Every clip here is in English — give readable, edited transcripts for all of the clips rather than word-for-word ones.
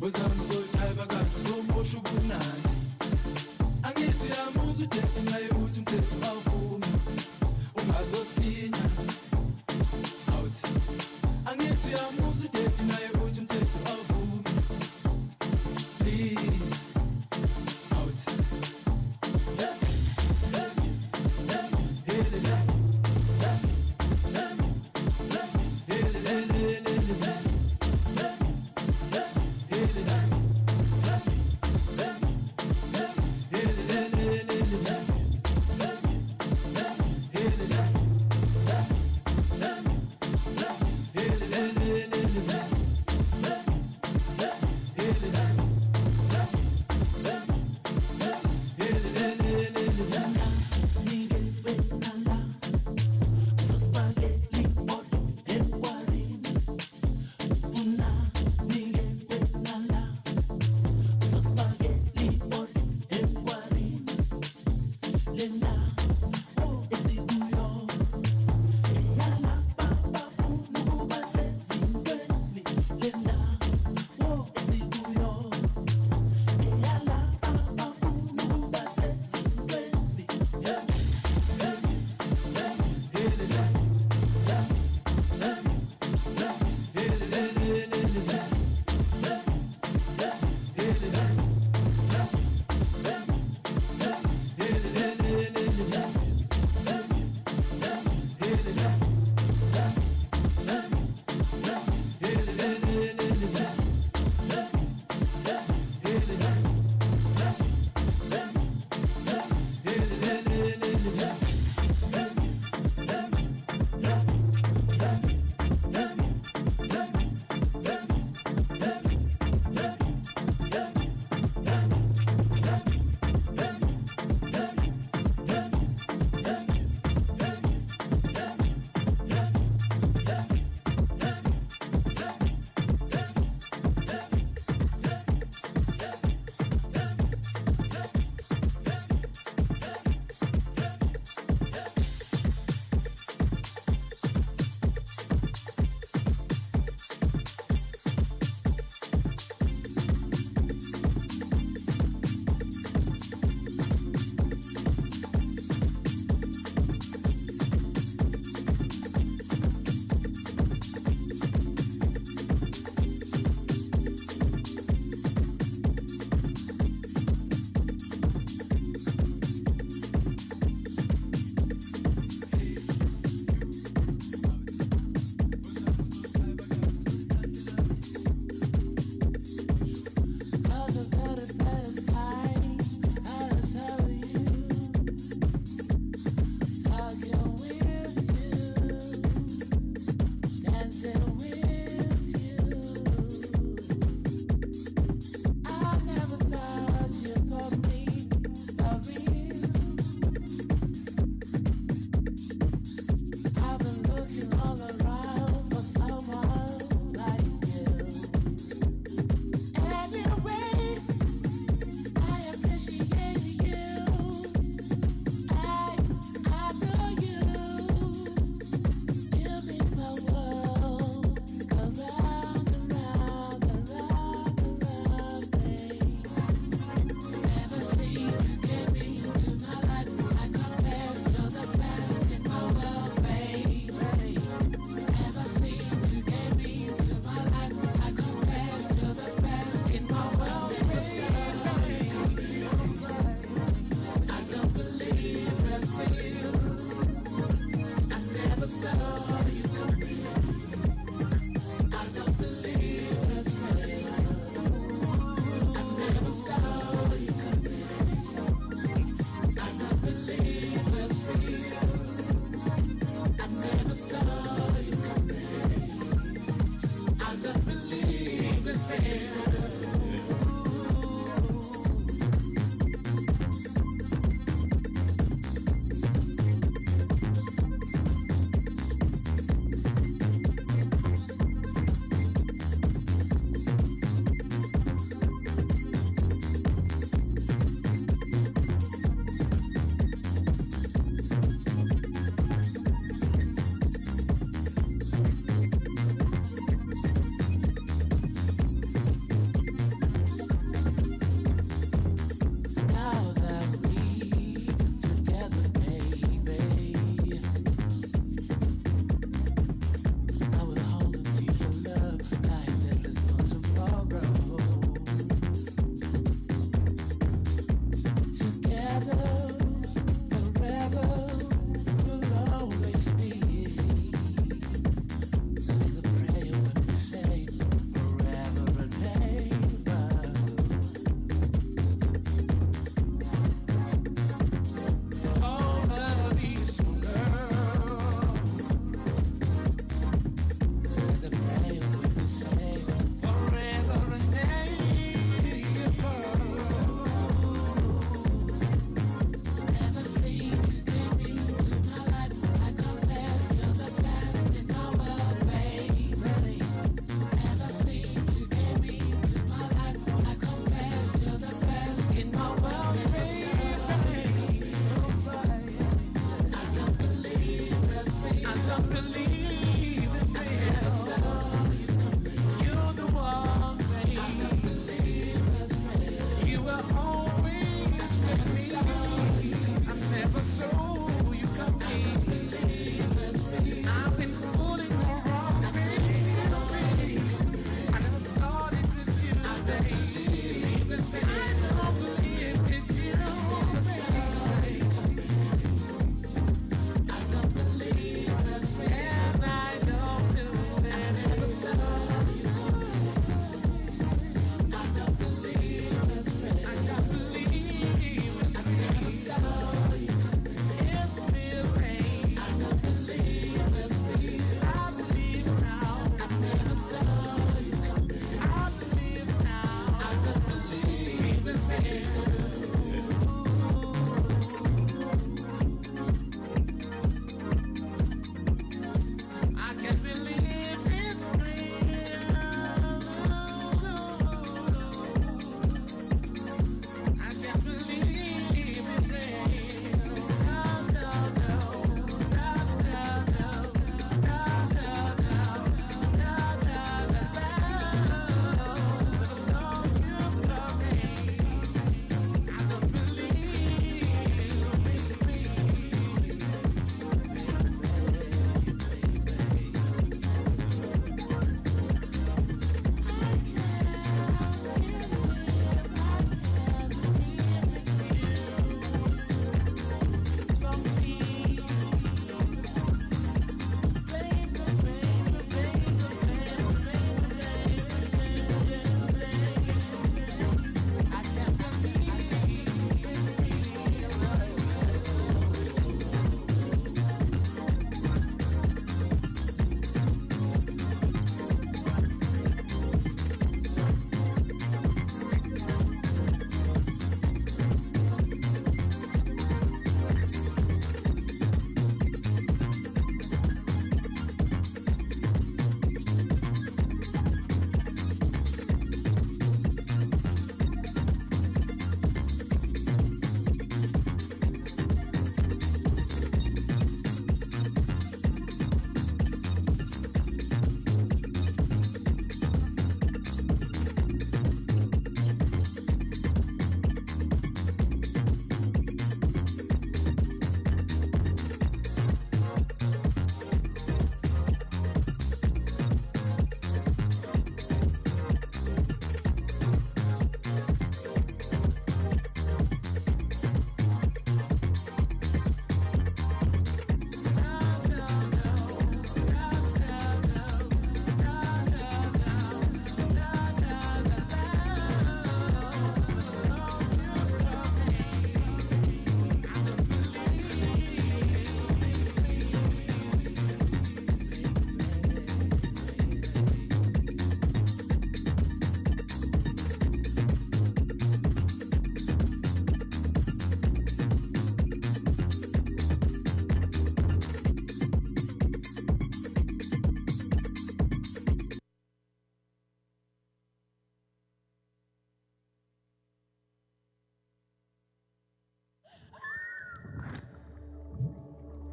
wezami uzoyipheka kade uzomosha ubumnandi. Angithi uyamuzwa udede naye uthi umthetho awuvumi ungazosikinya. Awuthi angithi uyamuzwa udede naye uthi umthetho awuvumi. Please awuthi let me hit it, let me hit it, let me hit it, let me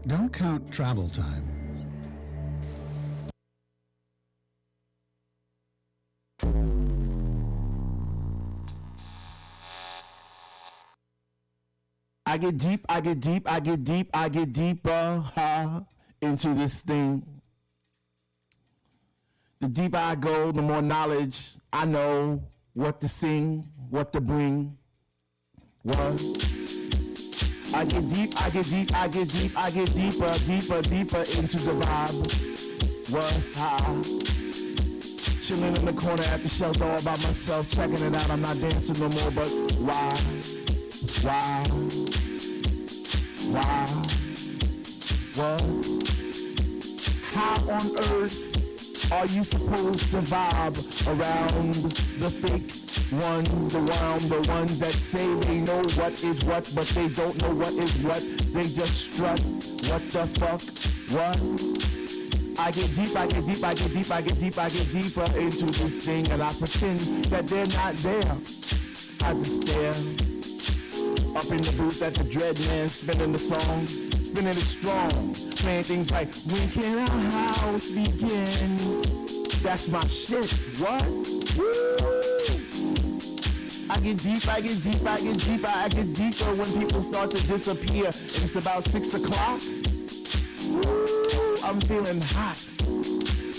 Don't count travel time. I get deep, I get deep, I get deep, I get deeper into this thing. The deeper I go, the more knowledge I know what to sing, what to bring. What? I get deep, I get deep, I get deep, I get deeper, deeper, deeper into the vibe. What? Chilling in the corner at the shelter all by myself, checking it out. I'm not dancing no more, but why? Why? Why? What? How on earth are you supposed to vibe around the fake ones, the ones that say they know what is what, but they don't know what is what. They just strut. What the fuck? What? I get deep, I get deep, I get deep, I get deep, I get deeper into this thing, and I pretend that they're not there. I just stare up in the booth at the dread man spinning the song, spinning it strong, playing things like when can our house begin? That's my shit. What? Woo! I get deep, I get deep, I get deeper, I get deeper when people start to disappear, and it's about 6 o'clock. Woo! I'm feeling hot.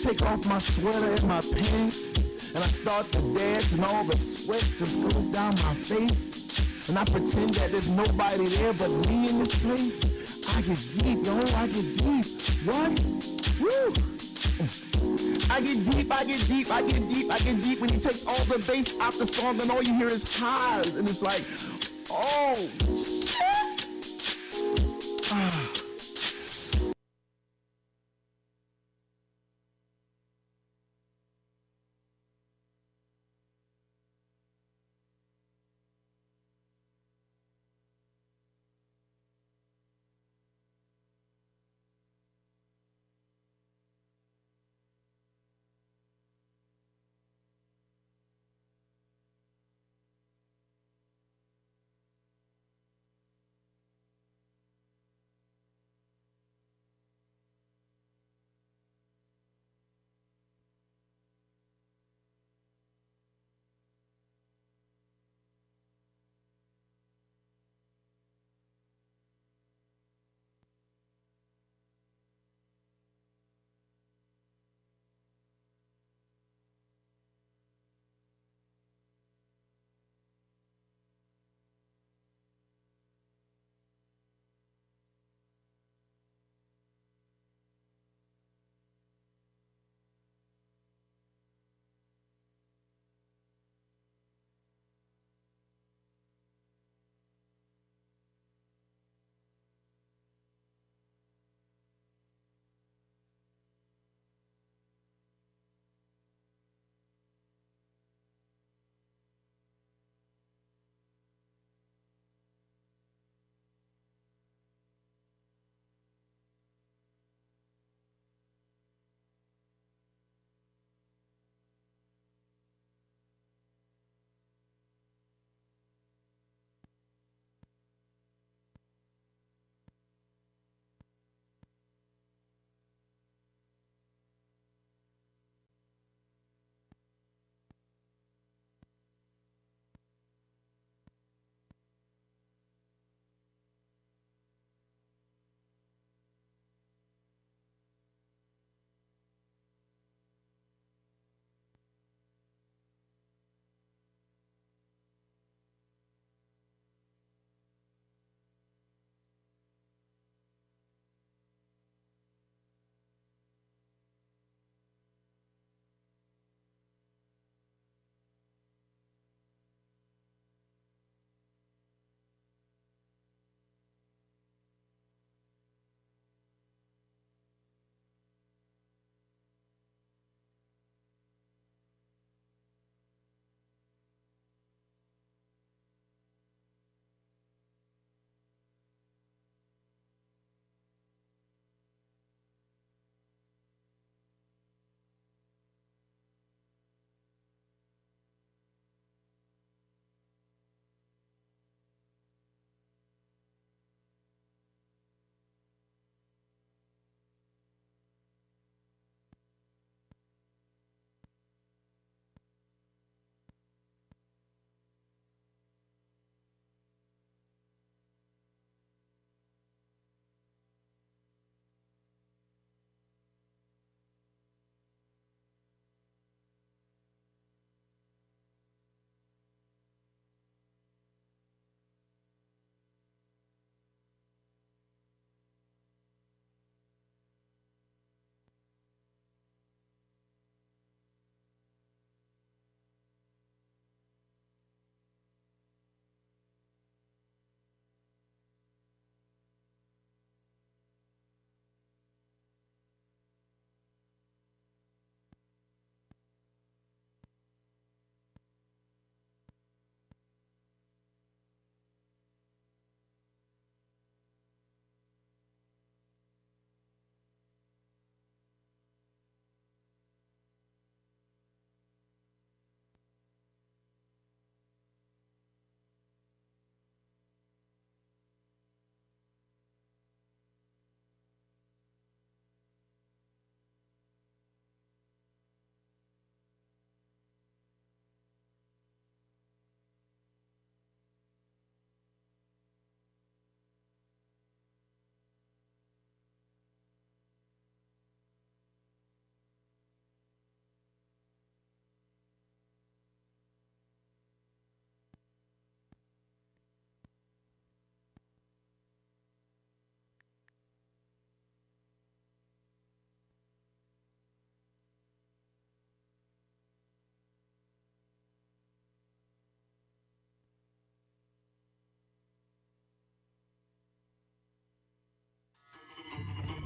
Take off my sweater and my pants, and I start to dance, and all the sweat just goes down my face. And I pretend that there's nobody there but me in this place. I get deep, yo, I get deep. What? Woo! I get deep, I get deep, I get deep, I get deep when you take all the bass out the song and all you hear is highs, and it's like, oh, shit!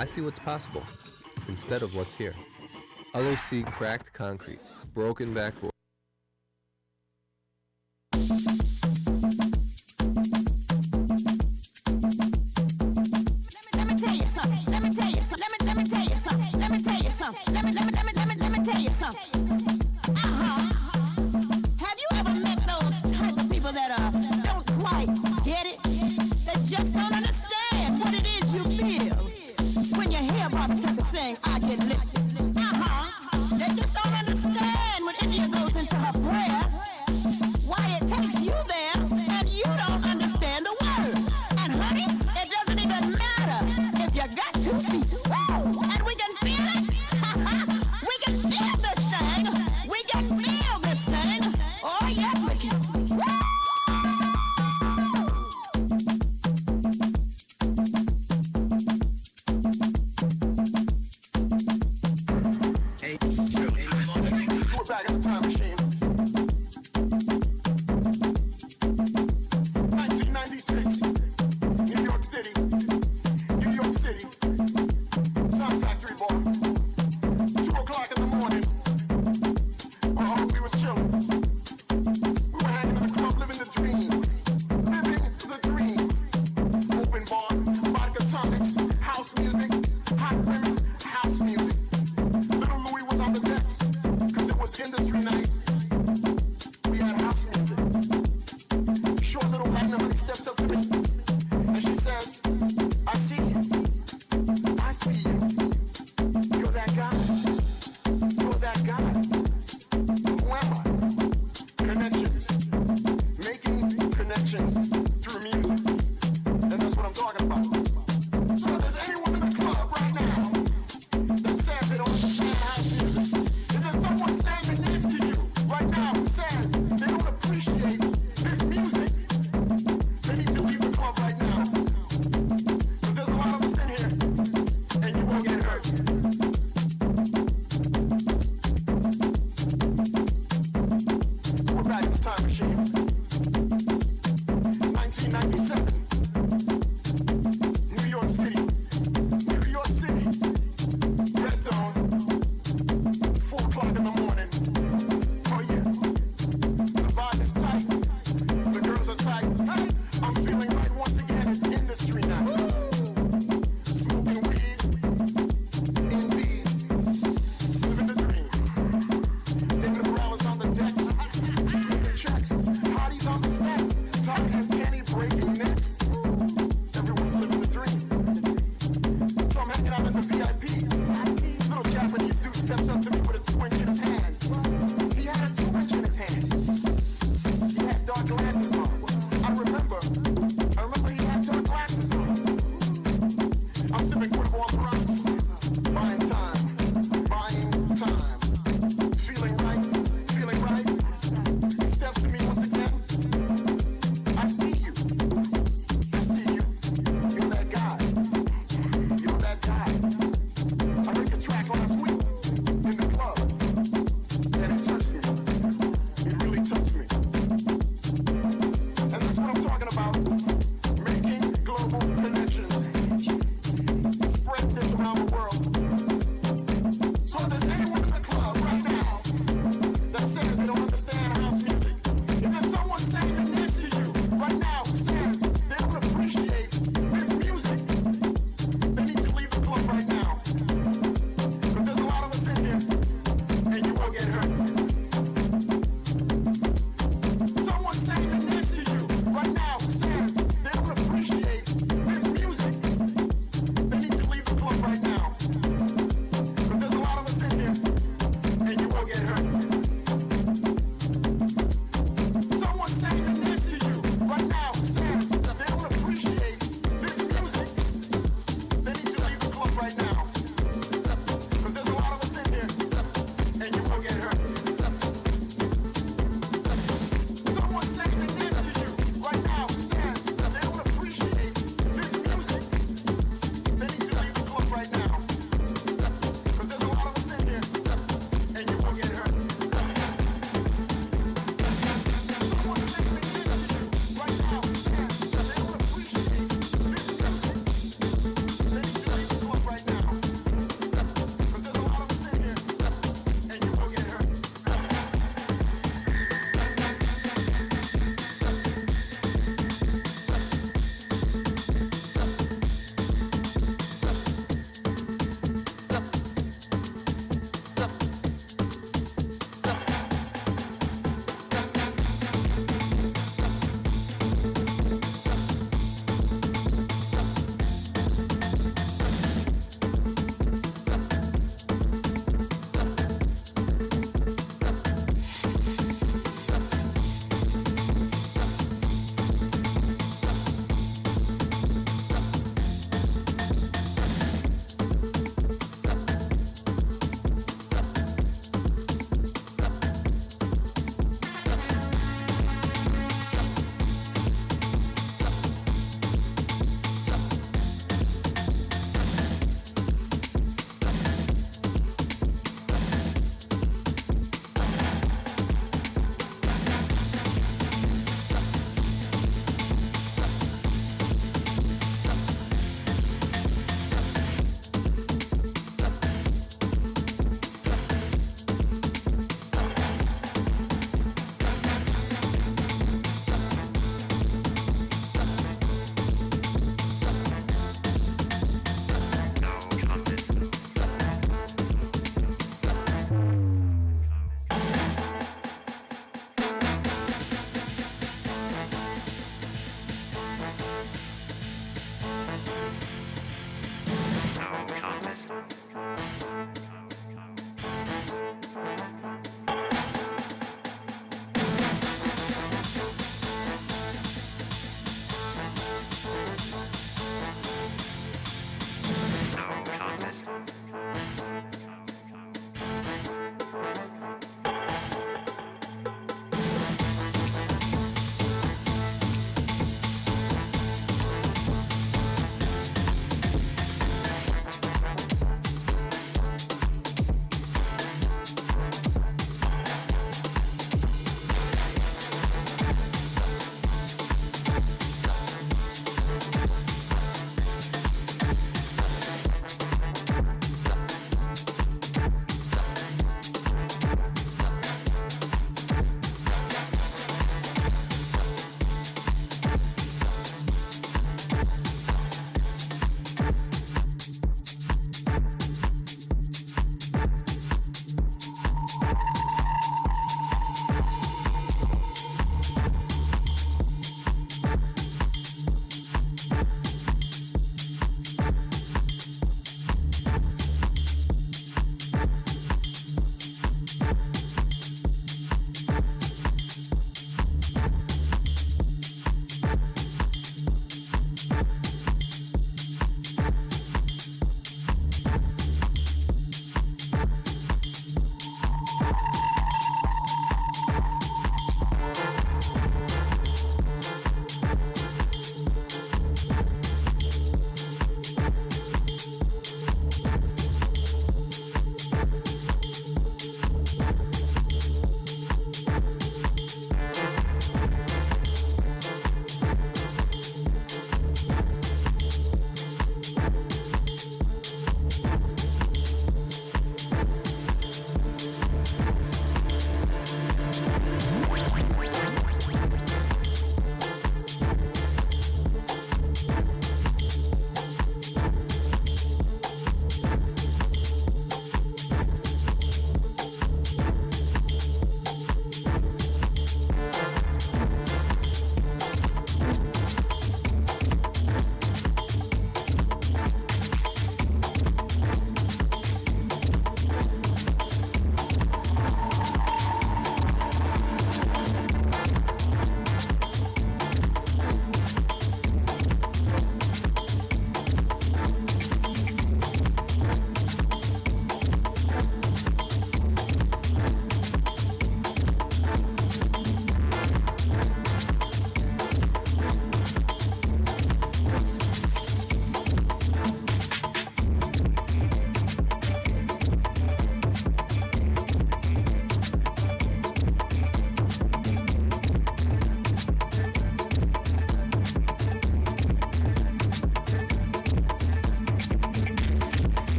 I see what's possible instead of what's here. Others see cracked concrete, broken backboard. Let me tell you something. Let me tell you something. Let me tell you something. Let me tell you something. Let me tell you something. Have you ever met those type of people that don't quite get it? That just don't understand what it is you feel when you hear Bobby Tucker sing, I get lifted. They just don't understand when India goes into her prayer, why it takes you there, and you don't understand the words. And honey, it doesn't even matter if you got 2 feet. Woo! And we can feel it. We can feel this thing. We can feel this thing. Oh yes, we can. Woo! We're back in the time machine. 1996, New York City, Sound Factory Bar. 2 o'clock in the morning. We was chilling. We were hanging in the club, living the dream. Open bar, vodka tonics, house music, hot women, house music. Little Louis was on the decks, cause it was industry night. We had house music. Short little Latina honey steps up to me, and she says, I see you. I see you. You're that guy. You're that guy. Who am I? Connections. Making connections through music. And that's what I'm talking about. So if there's anyone in the club right now that says they don't understand house music, if there's someone standing next to you right now who says they don't appreciate this music, they need to leave the club right now. Because there's a lot of us in here, and you won't get hurt. So we're back in the time machine. 1997. New York City, red zone, 4 o'clock in the morning. Oh yeah, the vibe is tight, the girls are tight. Hey, I'm feeling right once again. It's industry now. Smoking weed, indeed, living the dream. David Morales on the decks, smoking checks. Hotties on the set, Todd and Kenny breaking necks. Everyone's living the dream. So I'm hanging out in the VIP. Little Japanese dude steps up to me with a 2-inch in his hand. He had a 2-inch in his hand. He had dark glasses on. I remember he had dark glasses on. I'm sipping Cuervo on the rocks. Buying time. Feeling right. He steps to me once again. I see you. You're that guy. I heard your track last week in the club, and it touched me. It really touched me.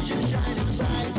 shining bright.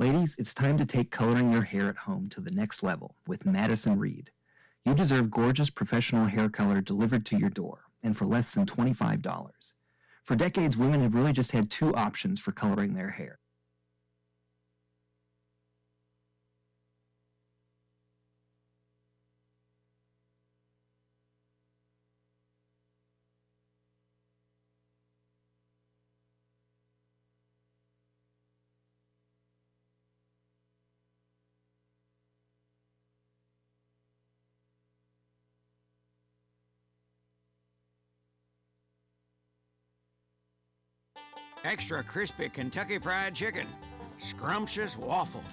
Ladies, it's time to take coloring your hair at home to the next level with Madison Reed. You deserve gorgeous professional hair color delivered to your door, and for less than $25. For decades, women have really just had two options for coloring their hair. Extra crispy Kentucky Fried Chicken. Scrumptious waffle.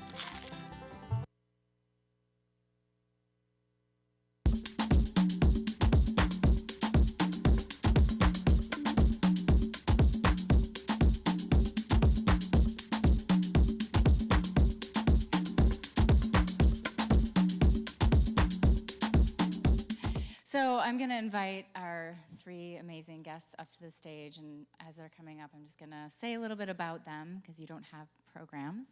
So I'm going to invite our three amazing guests up to the stage, and as they're coming up, I'm just going to say a little bit about them, because you don't have programs.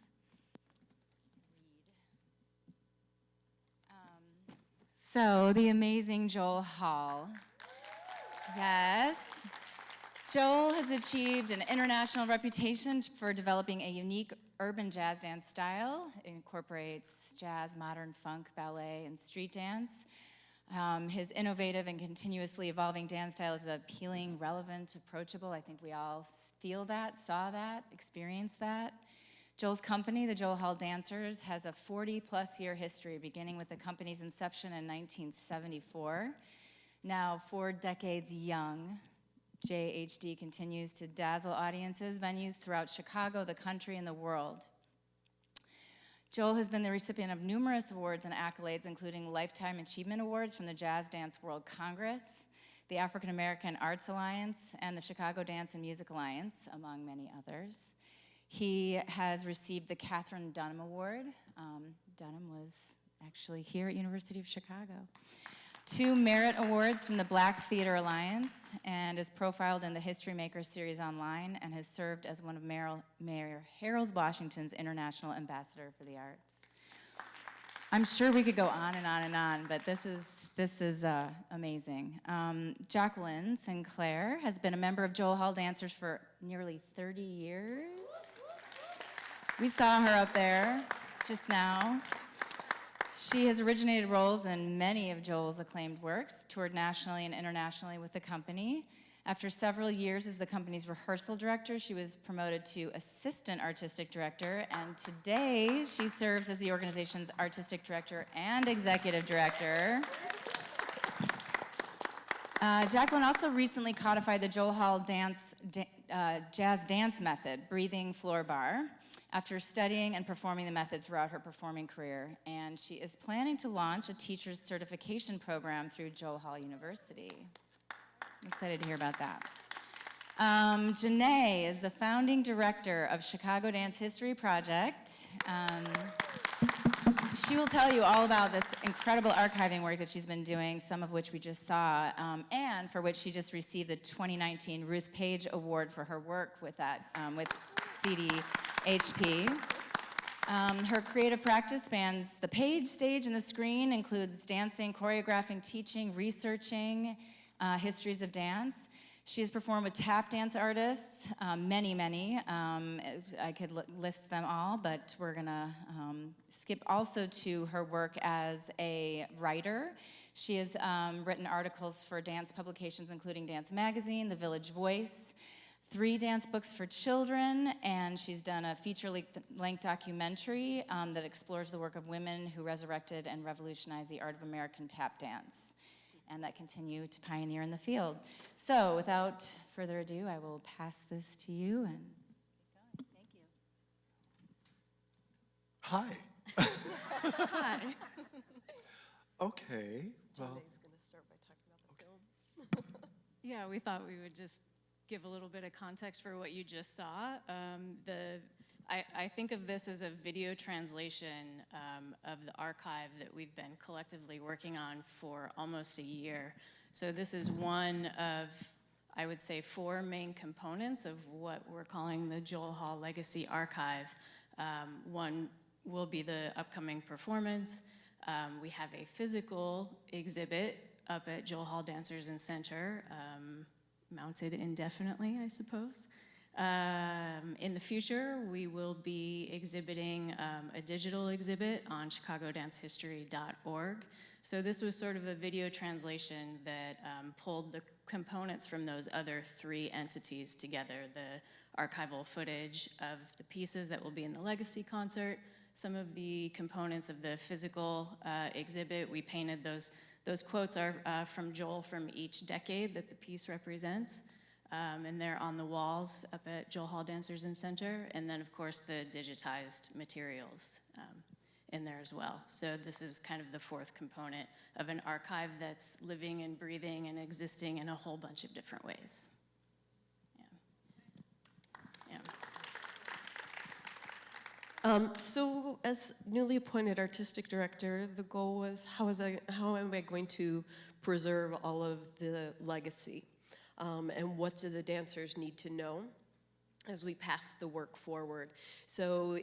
So the amazing Joel Hall. Yes. Joel has achieved an international reputation for developing a unique urban jazz dance style. It incorporates jazz, modern funk, ballet, and street dance. His innovative and continuously evolving dance style is appealing, relevant, approachable. I think we all feel that, saw that, experienced that. Joel's company, the Joel Hall Dancers, has a 40-plus year history, beginning with the company's inception in 1974. Now 4 decades young, JHD continues to dazzle audiences, venues throughout Chicago, the country, and the world. Joel has been the recipient of numerous awards and accolades, including Lifetime Achievement Awards from the Jazz Dance World Congress, the African American Arts Alliance, and the Chicago Dance and Music Alliance, among many others. He has received the Katherine Dunham Award. Dunham was actually here at University of Chicago. 2 Merit Awards from the Black Theater Alliance, and is profiled in the History Makers series online, and has served as one of Mayor Harold Washington's International Ambassador for the Arts. I'm sure we could go on and on and on, but this is amazing. Jacqueline Sinclair has been a member of Joel Hall Dancers for nearly 30 years. We saw her up there just now. She has originated roles in many of Joel's acclaimed works, toured nationally and internationally with the company. After several years as the company's rehearsal director, she was promoted to assistant artistic director, and today she serves as the organization's artistic director and executive director. Jacqueline also recently codified the Joel Hall jazz dance method, breathing floor bar, after studying and performing the method throughout her performing career. And she is planning to launch a teacher's certification program through Joel Hall University. I'm excited to hear about that. Janae is the founding director of Chicago Dance History Project. She will tell you all about this incredible archiving work that she's been doing, some of which we just saw, and for which she just received the 2019 Ruth Page Award for her work with CDHP. Her creative practice spans the page, stage, and the screen, includes dancing, choreographing, teaching, researching histories of dance. She has performed with tap dance artists, many. I could list them all, but we're gonna skip also to her work as a writer. She has written articles for dance publications, including Dance Magazine, The Village Voice, 3 dance books for children, and she's done a feature-length documentary that explores the work of women who resurrected and revolutionized the art of American tap dance, and that continue to pioneer in the field. So without further ado, I will pass this to you and keep going. Thank you. Hi. Hi. Okay. Well, Janae's going to start by talking about the film. Yeah, we thought we would just give a little bit of context for what you just saw. I think of this as a video translation of the archive that we've been collectively working on for almost a year. So this is one of, I would say, 4 main components of what we're calling the Joel Hall Legacy Archive. One will be the upcoming performance. We have a physical exhibit up at Joel Hall Dancers and Center, mounted indefinitely, I suppose. In the future, we will be exhibiting a digital exhibit on chicagodancehistory.org. So this was sort of a video translation that pulled the components from those other three entities together, the archival footage of the pieces that will be in the Legacy concert, some of the components of the physical exhibit. We painted those quotes are from Joel from each decade that the piece represents. And they're on the walls up at Joel Hall Dancers and Center. And then, of course, the digitized materials in there as well. So this is kind of the fourth component of an archive that's living and breathing and existing in a whole bunch of different ways. So as newly appointed artistic director, the goal was how am I going to preserve all of the legacy? And what do the dancers need to know as we pass the work forward? So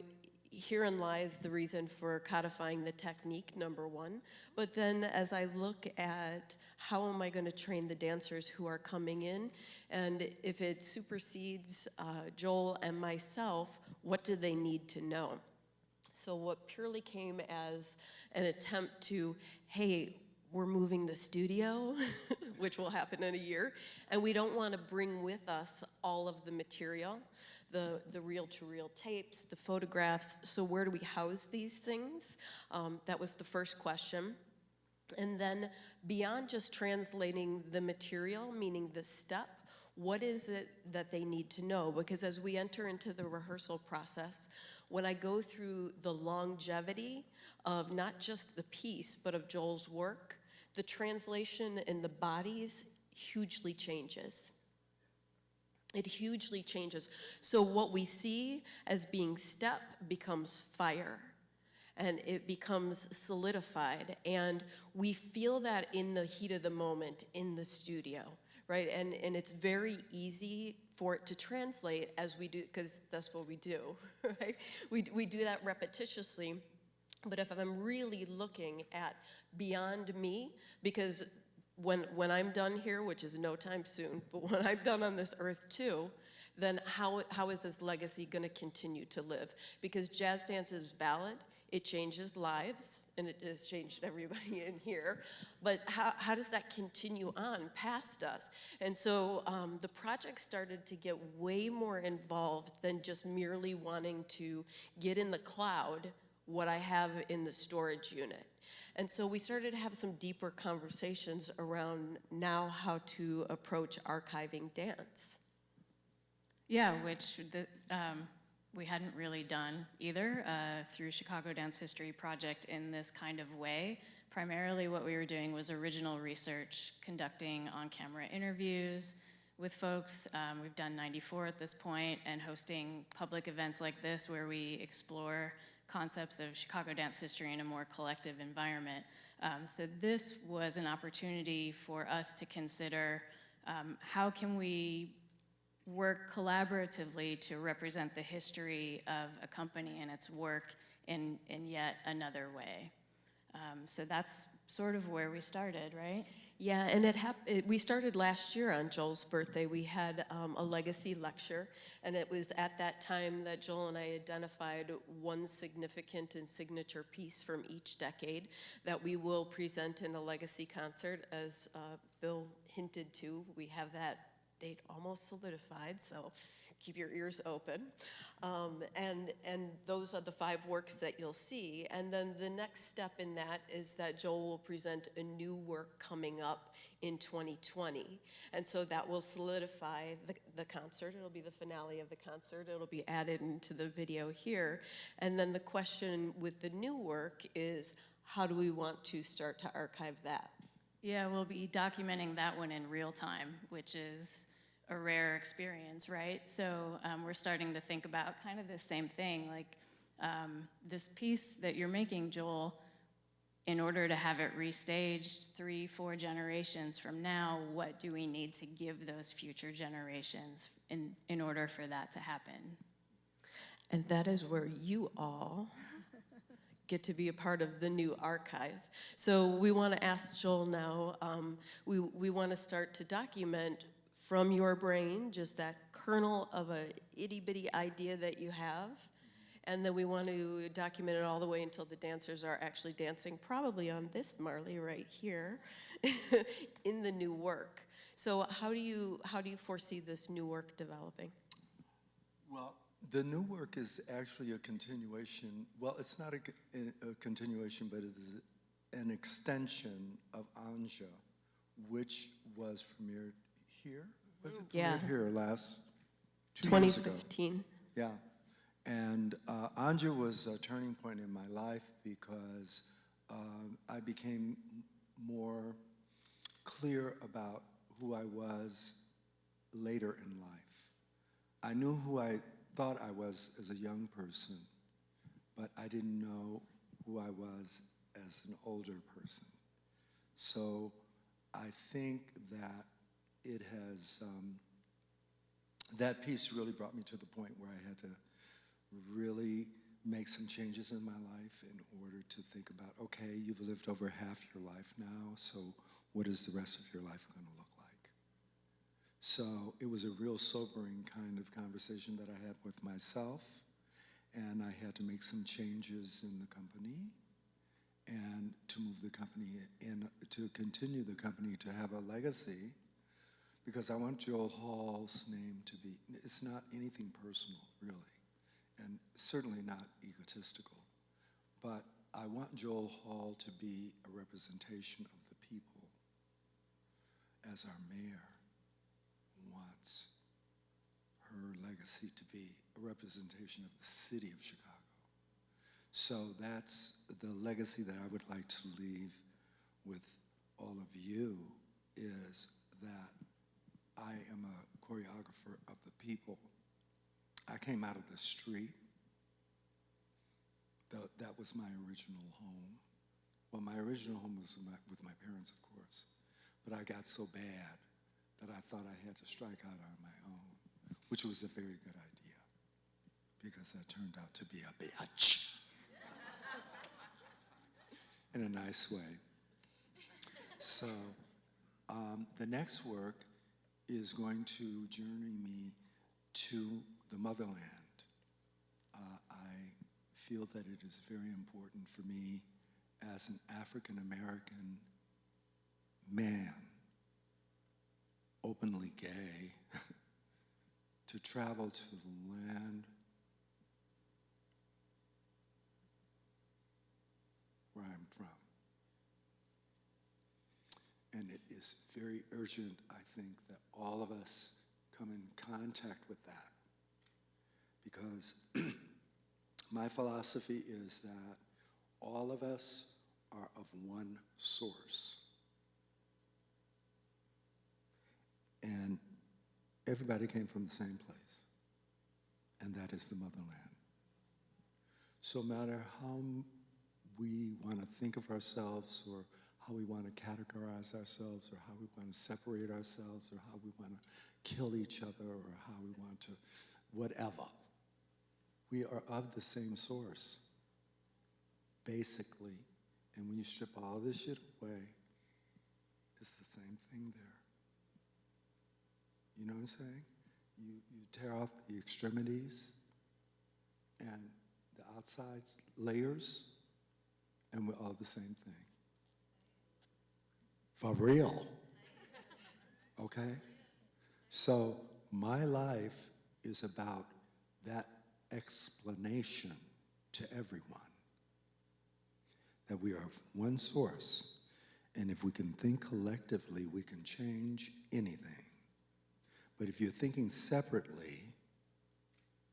herein lies the reason for codifying the technique, number one. But then as I look at how am I going to train the dancers who are coming in, and if it supersedes Joel and myself, what do they need to know? So what purely came as an attempt to, hey, we're moving the studio, which will happen in a year, and we don't want to bring with us all of the material, the reel-to-reel tapes, the photographs, so where do we house these things? That was the first question. And then beyond just translating the material, meaning the step, what is it that they need to know? Because as we enter into the rehearsal process, when I go through the longevity of not just the piece, but of Joel's work, the translation in the bodies hugely changes. It hugely changes. So what we see as being step becomes fire, and it becomes solidified, and we feel that in the heat of the moment in the studio, right? And it's very easy for it to translate as we do, because that's what we do, right? We do that repetitiously. But if I'm really looking at beyond me, because when I'm done here, which is no time soon, but when I'm done on this earth too, then how is this legacy going to continue to live? Because jazz dance is valid, it changes lives, and it has changed everybody in here, but how does that continue on past us? And so the project started to get way more involved than just merely wanting to get in the cloud what I have in the storage unit. And so we started to have some deeper conversations around now how to approach archiving dance. Yeah, which we hadn't really done either through Chicago Dance History Project in this kind of way. Primarily what we were doing was original research, conducting on-camera interviews with folks. We've done 94 at this point, and hosting public events like this where we explore concepts of Chicago dance history in a more collective environment. So this was an opportunity for us to consider how can we work collaboratively to represent the history of a company and its work in yet another way. So that's sort of where we started, right? Yeah, and we started last year on Joel's birthday. We had a legacy lecture, and it was at that time that Joel and I identified one significant and signature piece from each decade that we will present in a legacy concert. As Bill hinted to, we have that date almost solidified, so keep your ears open. And those are the 5 works that you'll see. And then the next step in that is that Joel will present a new work coming up in 2020. And so that will solidify the concert. It'll be the finale of the concert. It'll be added into the video here. And then the question with the new work is, how do we want to start to archive that? Yeah, we'll be documenting that one in real time, which is a rare experience, right? So we're starting to think about kind of the same thing, like this piece that you're making, Joel, in order to have it restaged 3-4 generations from now, what do we need to give those future generations in order for that to happen? And that is where you all get to be a part of the new archive. So we want to ask Joel now, we want to start to document from your brain just that kernel of a itty-bitty idea that you have, and then we want to document it all the way until the dancers are actually dancing, probably on this Marley right here, in the new work. So how do you foresee this new work developing? Well, the new work is actually a continuation. Well, it's not a continuation, but it is an extension of Anja, which was premiered here. Was it premiered here last 2 years ago? 2015. Yeah. And Anja was a turning point in my life because I became more clear about who I was later in life. I knew who I thought I was as a young person, but I didn't know who I was as an older person. So I think that it has, that piece really brought me to the point where I had to really make some changes in my life in order to think about, okay, you've lived over half your life now, so what is the rest of your life going to look like? So it was a real sobering kind of conversation that I had with myself, and I had to make some changes in the company and to move the company in, to continue the company to have a legacy, because I want Joel Hall's name to be, it's not anything personal, really, and certainly not egotistical, but I want Joel Hall to be a representation of the people, as our mayor wants her legacy to be a representation of the city of Chicago. So that's the legacy that I would like to leave with all of you, is that I am a choreographer of the people. I came out of the street. That was my original home. Well, my original home was with my parents, of course, but I got so bad that I thought I had to strike out on my own, which was a very good idea, because that turned out to be a bitch. In a nice way. So the next work is going to journey me to the motherland. I feel that it is very important for me as an African-American man, openly gay, to travel to the land where I'm from. And it is very urgent, I think, that all of us come in contact with that. Because my philosophy is that all of us are of one source. And everybody came from the same place, and that is the motherland. So no matter how we want to think of ourselves, or how we want to categorize ourselves, or how we want to separate ourselves, or how we want to kill each other, or how we want to whatever, we are of the same source, basically. And when you strip all this shit away, it's the same thing there. You know what I'm saying? You tear off the extremities and the outside layers, and we're all the same thing. For real. Okay? So my life is about that explanation to everyone, that we are of one source, and if we can think collectively, we can change anything. But if you're thinking separately,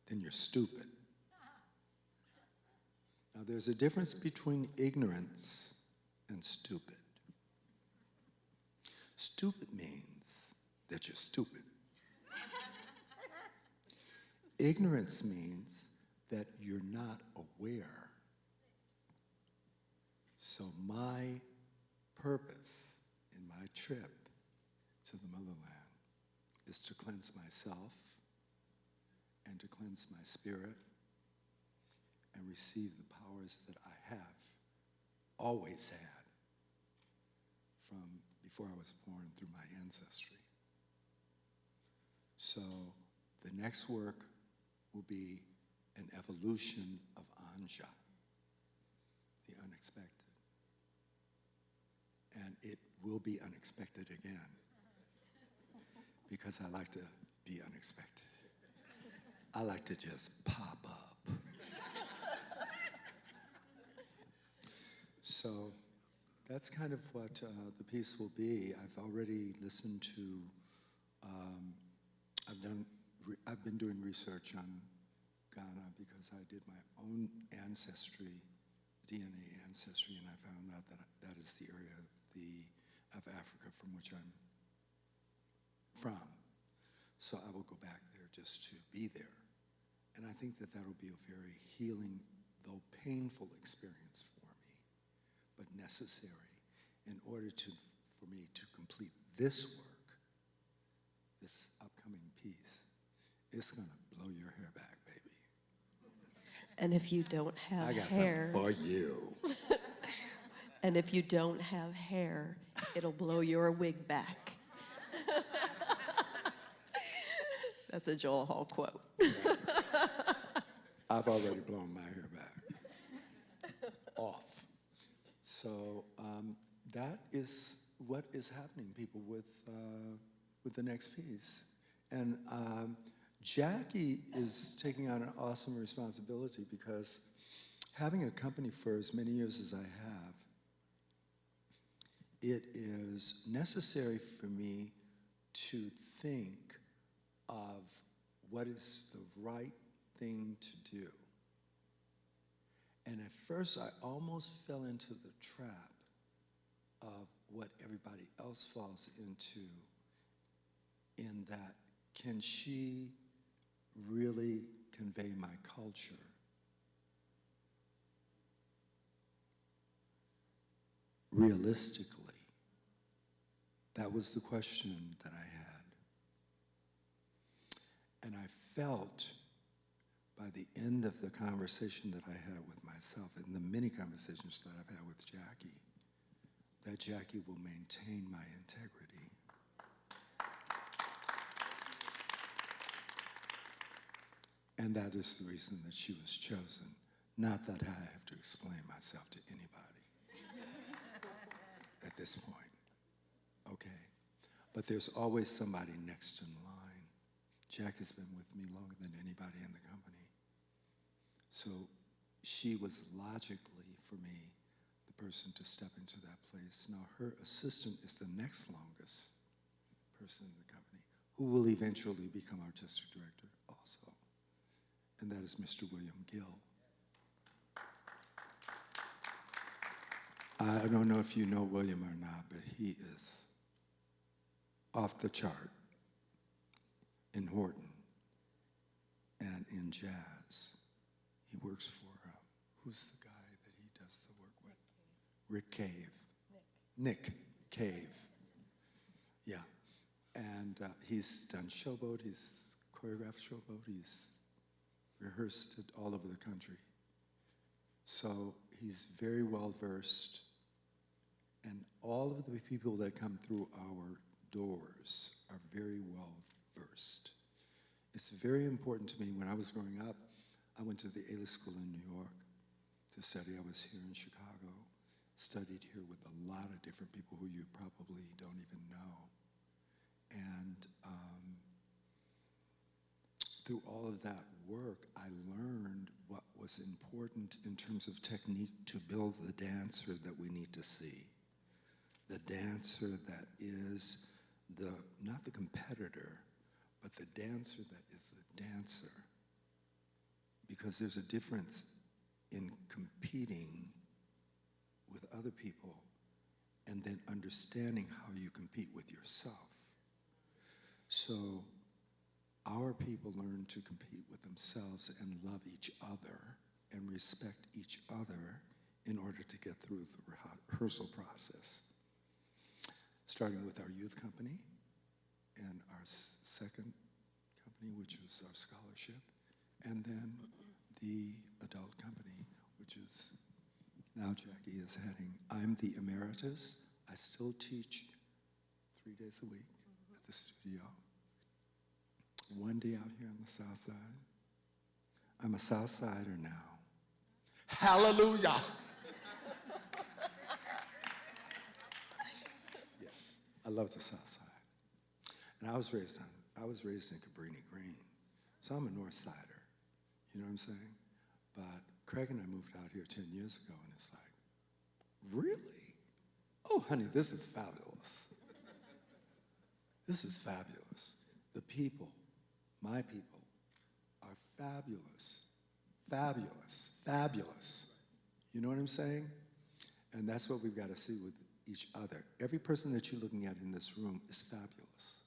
then you're stupid. Now, there's a difference between ignorance and stupid. Stupid means that you're stupid. Ignorance means that you're not aware. So my purpose in my trip to the motherland is to cleanse myself and to cleanse my spirit and receive the powers that I have always had from before I was born through my ancestry. So the next work will be an evolution of Anja, the unexpected. And it will be unexpected again, because I like to be unexpected. I like to just pop up. So that's kind of what the piece will be. I've already listened to, I've been doing research on Ghana because I did my own ancestry, DNA ancestry, and I found out that that is the area of Africa from which I'm from. So I will go back there just to be there. And I think that that'll be a very healing, though painful experience for me, but necessary in order for me to complete this work, this upcoming piece. It's gonna blow your hair back, baby. And if you don't have I got hair, something for you. and if you don't have hair, it'll blow your wig back. That's a Joel Hall quote. I've already blown my hair back off. So that is what is happening, people, with the next piece. And Jackie is taking on an awesome responsibility, because having a company for as many years as I have, it is necessary for me to think of what is the right thing to do. And at first, I almost fell into the trap of what everybody else falls into, in that, can she really convey my culture? Realistically, that was the question that I had. And I felt by the end of the conversation that I had with myself, and the many conversations that I've had with Jackie, that Jackie will maintain my integrity. And that is the reason that she was chosen. Not that I have to explain myself to anybody at this point, okay? But there's always somebody next in line. Jackie's been with me longer than anybody in the company. So she was logically, for me, the person to step into that place. Now her assistant is the next longest person in the company, who will eventually become artistic director also. And that is Mr. William Gill. I don't know if you know William or not, but he is off the chart in Horton and in jazz. He works for, who's the guy that he does the work with? Rick Cave. Nick Cave. Yeah. And he's done Showboat, he's choreographed Showboat, he's rehearsed it all over the country. So he's very well versed, and all of the people that come through our doors are very well versed. It's very important to me. When I was growing up, I went to the A-list school in New York to study. I was here in Chicago, studied here with a lot of different people who you probably don't even know. And through all of that work, I learned what was important in terms of technique to build the dancer that we need to see. The dancer that is not the competitor, but the dancer that is the dancer. Because there's a difference in competing with other people and then understanding how you compete with yourself. So our people learn to compete with themselves and love each other and respect each other in order to get through the rehearsal process. Starting with our youth company and our second company, which was our scholarship, and then the adult company, which is now Jackie is heading. I'm the emeritus. I still teach 3 days a week at the studio. 1 day out here on the South Side. I'm a South Sider now. Hallelujah! Yes, I love the South Side. And I was raised in Cabrini Green, so I'm a North Sider. You know what I'm saying? But Craig and I moved out here 10 years ago, and it's like, really? Oh, honey, this is fabulous. This is fabulous. The people, my people, are fabulous, fabulous, fabulous. You know what I'm saying? And that's what we've got to see with each other. Every person that you're looking at in this room is fabulous.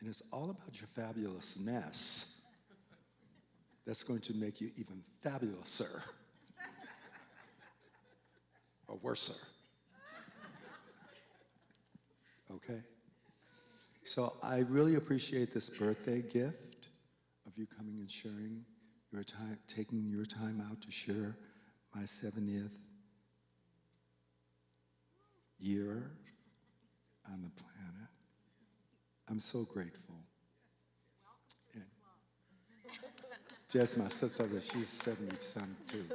And it's all about your fabulousness that's going to make you even fabulouser or worser. Okay? So I really appreciate this birthday gift of you coming and sharing your time, taking your time out to share my 70th year on the planet. I'm so grateful. And yes, my sister, she's 77 too.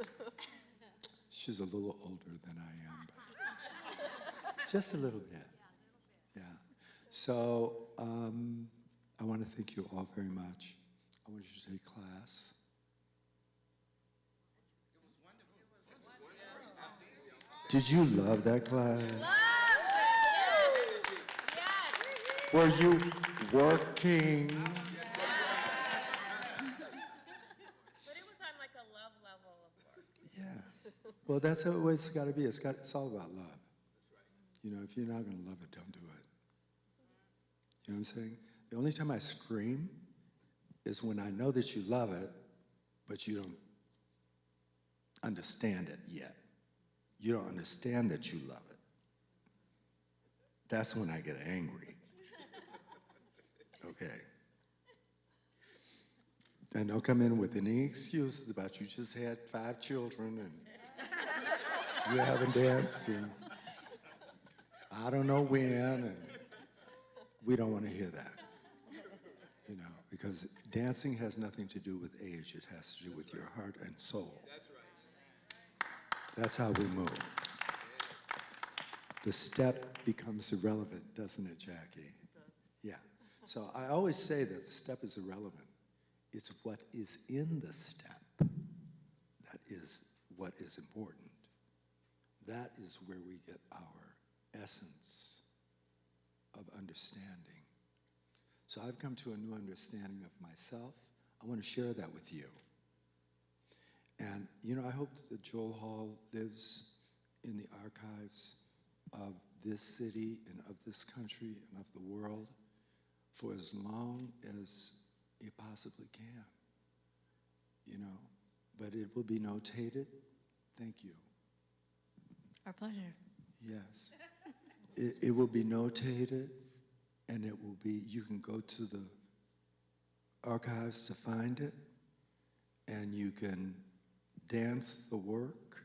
She's a little older than I am, but just a little bit. Yeah. So I want to thank you all very much. I want you to take class. Did you love that class? Were you working? But it was on like a love level of work. Yes. Well, that's how it's got to be. It's all about love. You know, if you're not going to love it, don't do it. You know what I'm saying? The only time I scream is when I know that you love it, but you don't understand it yet. You don't understand that you love it. That's when I get angry. Okay. And don't come in with any excuses about you just had 5 children and you haven't danced and I don't know when, and we don't want to hear that. You know, because dancing has nothing to do with age. It has to do with your heart and soul. That's how we move. The step becomes irrelevant, doesn't it, Jackie? It does. Yeah. So I always say that the step is irrelevant. It's what is in the step that is what is important. That is where we get our essence of understanding. So I've come to a new understanding of myself. I want to share that with you. And, you know, I hope that Joel Hall lives in the archives of this city and of this country and of the world for as long as it possibly can, you know. But it will be notated. Thank you. Our pleasure. Yes. It will be notated, and it will be, you can go to the archives to find it, and you can dance the work,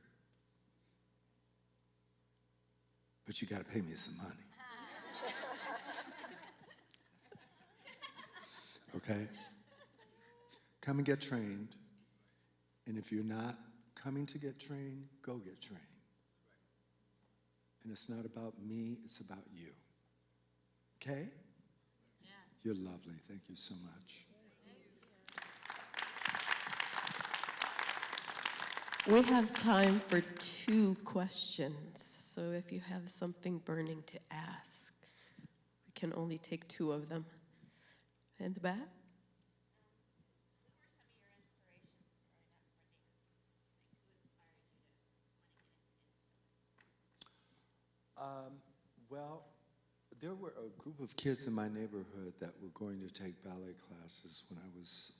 but you got to pay me some money. Okay? Come and get trained, and if you're not coming to get trained, go get trained. And it's not about me, it's about you. Okay? Yeah. You're lovely. Thank you so much. We have time for 2 questions, so if you have something burning to ask, we can only take 2 of them. In the back? Well, there were a group of kids in my neighborhood that were going to take ballet classes when I was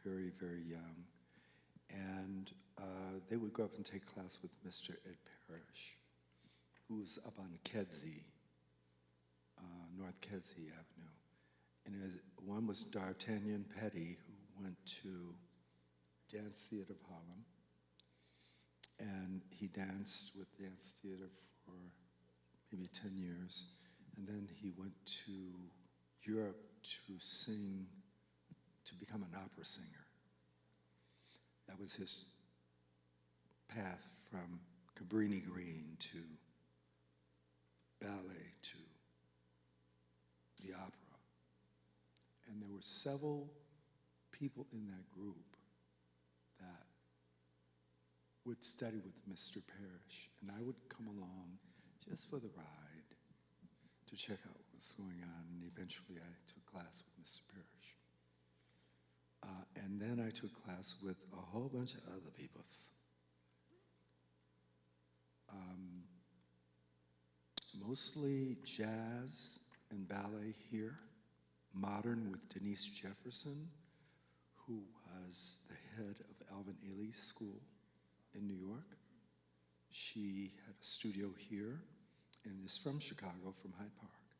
very, very young. And they would go up and take class with Mr. Ed Parrish, who was up on Kedzie, North Kedzie Avenue. And one was D'Artagnan Petty, who went to Dance Theater of Harlem. And he danced with Dance Theater for maybe 10 years. And then he went to Europe to sing, to become an opera singer. That was his path from Cabrini Green to ballet to the opera. And there were several people in that group that would study with Mr. Parrish, and I would come along just for the ride to check out what was going on, and eventually I took class with Mr. Parrish. And then I took class with a whole bunch of other peoples. Mostly jazz and ballet here, modern with Denise Jefferson, who was the head of Alvin Ailey's school in New York. She had a studio here and is from Chicago, from Hyde Park.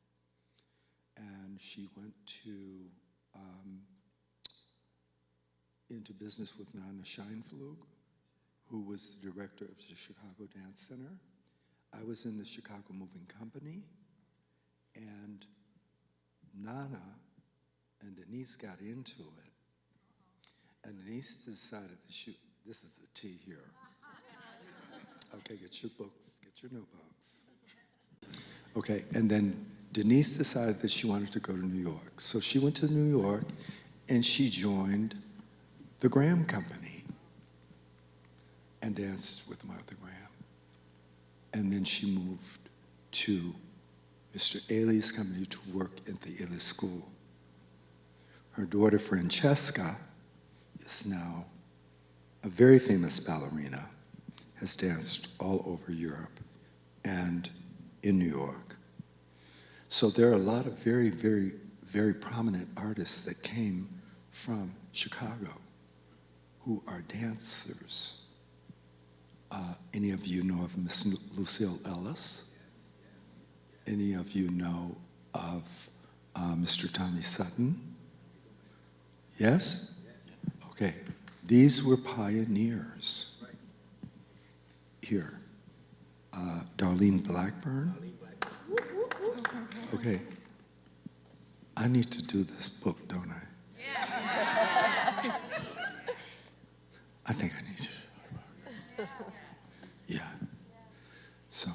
And she went to into business with Nana Scheinflug, who was the director of the Chicago Dance Center. I was in the Chicago Moving Company, and Nana and Denise got into it. And Denise decided to shoot, this is the tea here. Okay, get your books, get your notebooks. Okay, and then Denise decided that she wanted to go to New York. So she went to New York and she joined the Graham Company and danced with Martha Graham. And then she moved to Mr. Ailey's company to work at the Ailey School. Her daughter Francesca is now a very famous ballerina, has danced all over Europe and in New York. So there are a lot of very, very, very prominent artists that came from Chicago who are dancers. Any of you know of Miss Lucille Ellis? Any of you know of Mr. Tommy Sutton? Yes? Okay. These were pioneers. Here. Darlene Blackburn. Okay. I need to do this book, don't I? Yeah. I think I need to. Yeah. So.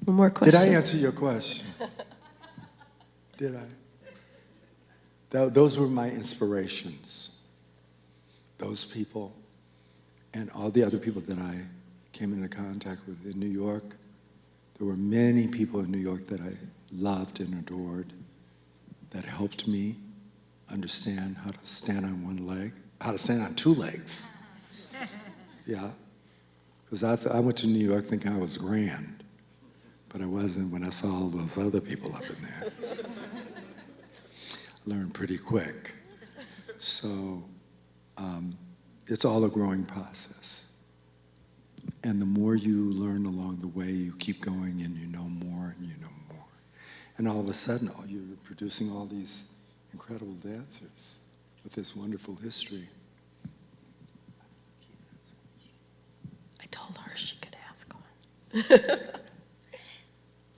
One more question. Did I answer your question? Did I? Those were my inspirations. Those people and all the other people that I came into contact with in New York. There were many people in New York that I loved and adored that helped me understand how to stand on one leg, how to stand on two legs. Yeah. Because I went to New York thinking I was grand, but I wasn't when I saw all those other people up in there. Learned pretty quick. So it's all a growing process. And the more you learn along the way, you keep going and you know more and you know more. And all of a sudden, you're producing all these incredible dancers with this wonderful history. I told her she could ask one. Do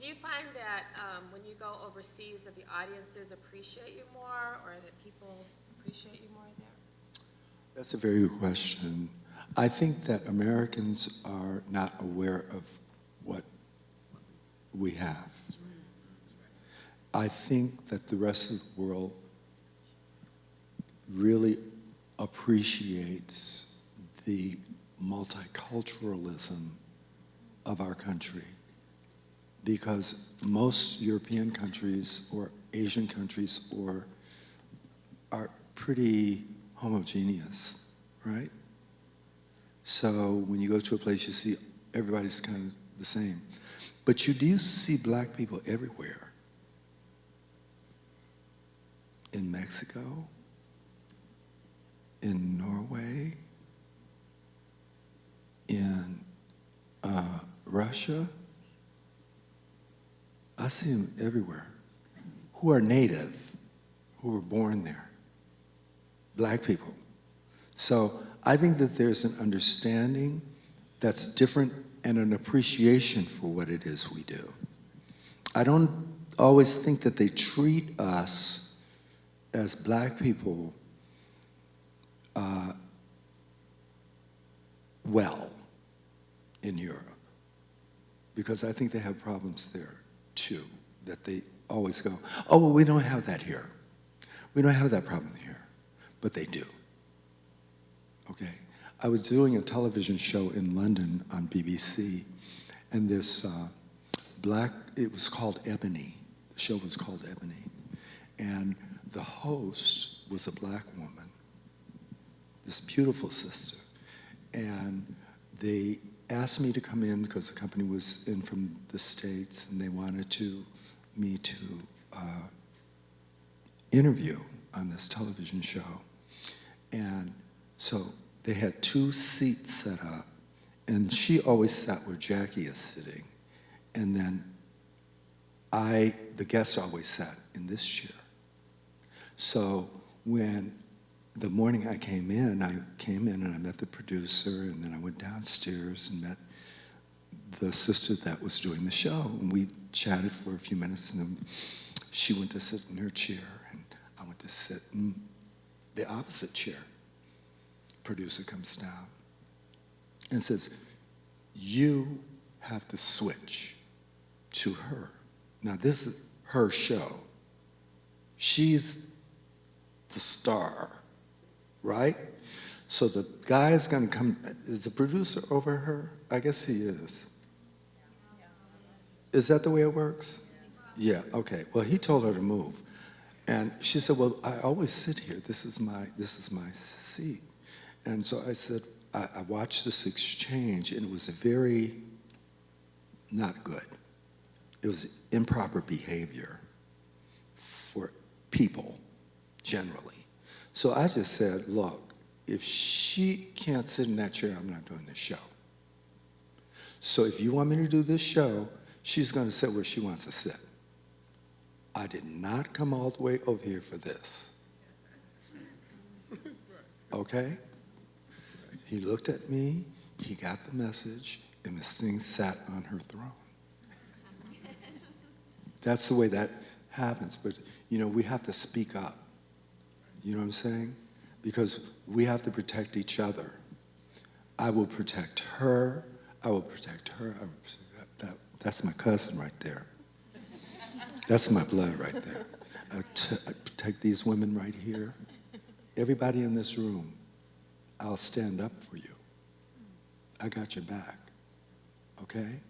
you find that when you go overseas that the audiences appreciate you more, or that people appreciate you more there? That's a very good question. I think that Americans are not aware of what we have. I think that the rest of the world really appreciates the multiculturalism of our country, because most European countries or Asian countries are pretty homogeneous, right? So when you go to a place, you see everybody's kind of the same. But you do see black people everywhere. In Mexico, in Norway, in Russia. I see them everywhere, who are native, who were born there, black people. So I think that there's an understanding that's different and an appreciation for what it is we do. I don't always think that they treat us as black people well in Europe, because I think they have problems there too, that they always go, oh, well, we don't have that here. We don't have that problem here, but they do. Okay, I was doing a television show in London on BBC, and this it was called Ebony. The show was called Ebony, and the host was a black woman, this beautiful sister, and they asked me to come in because the company was in from the States, and they wanted me to interview on this television show. And so they had 2 seats set up, and she always sat where Jackie is sitting, and then the guest always sat in this chair. So when the morning I came in and I met the producer, and then I went downstairs and met the sister that was doing the show, and we chatted for a few minutes, and then she went to sit in her chair, and I went to sit in the opposite chair. Producer comes down and says, you have to switch to her. Now this is her show. She's the star, right? So the guy is going to come. Is the producer over her? I guess he is. Is that the way it works? Yeah, okay. Well, he told her to move. And she said, well, I always sit here. This is my seat. And so I said, I watched this exchange, and it was very not good. It was improper behavior for people generally. So I just said, look, if she can't sit in that chair, I'm not doing this show. So if you want me to do this show, she's going to sit where she wants to sit. I did not come all the way over here for this. Okay? He looked at me, he got the message, and this thing sat on her throne. That's the way that happens. But, we have to speak up. You know what I'm saying? Because we have to protect each other. I will protect her. I will protect her. That's my cousin right there. That's my blood right there. I protect these women right here. Everybody in this room, I'll stand up for you. I got your back, okay?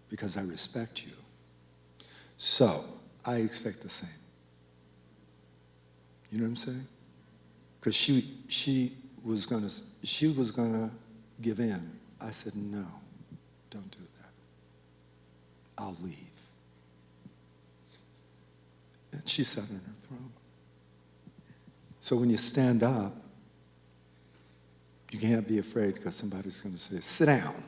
Because I respect you. So, I expect the same. You know what I'm saying? Because she was gonna give in. I said, no, don't do that. I'll leave. And she sat on her throne. So when you stand up, you can't be afraid because somebody's going to say, sit down.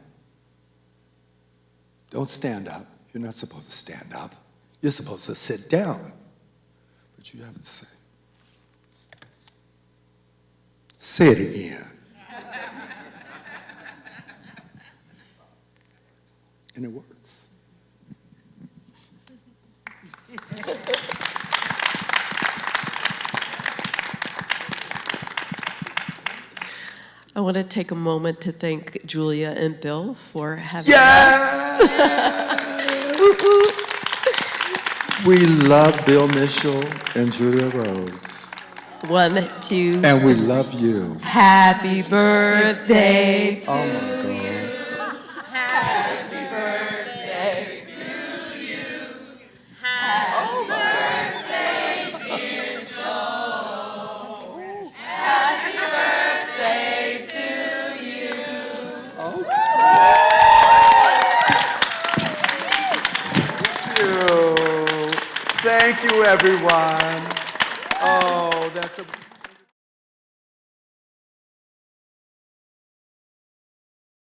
Don't stand up. You're not supposed to stand up. You're supposed to sit down. But you have to say. Say it again. And it works. I want to take a moment to thank Julia and Bill for having us. We love Bill Mitchell and Julia Rose. 1, 2. And we love you. Happy birthday to you. Happy birthday to you. Happy birthday, dear Joe. Happy birthday to you. Thank you, everyone. Oh, that's a...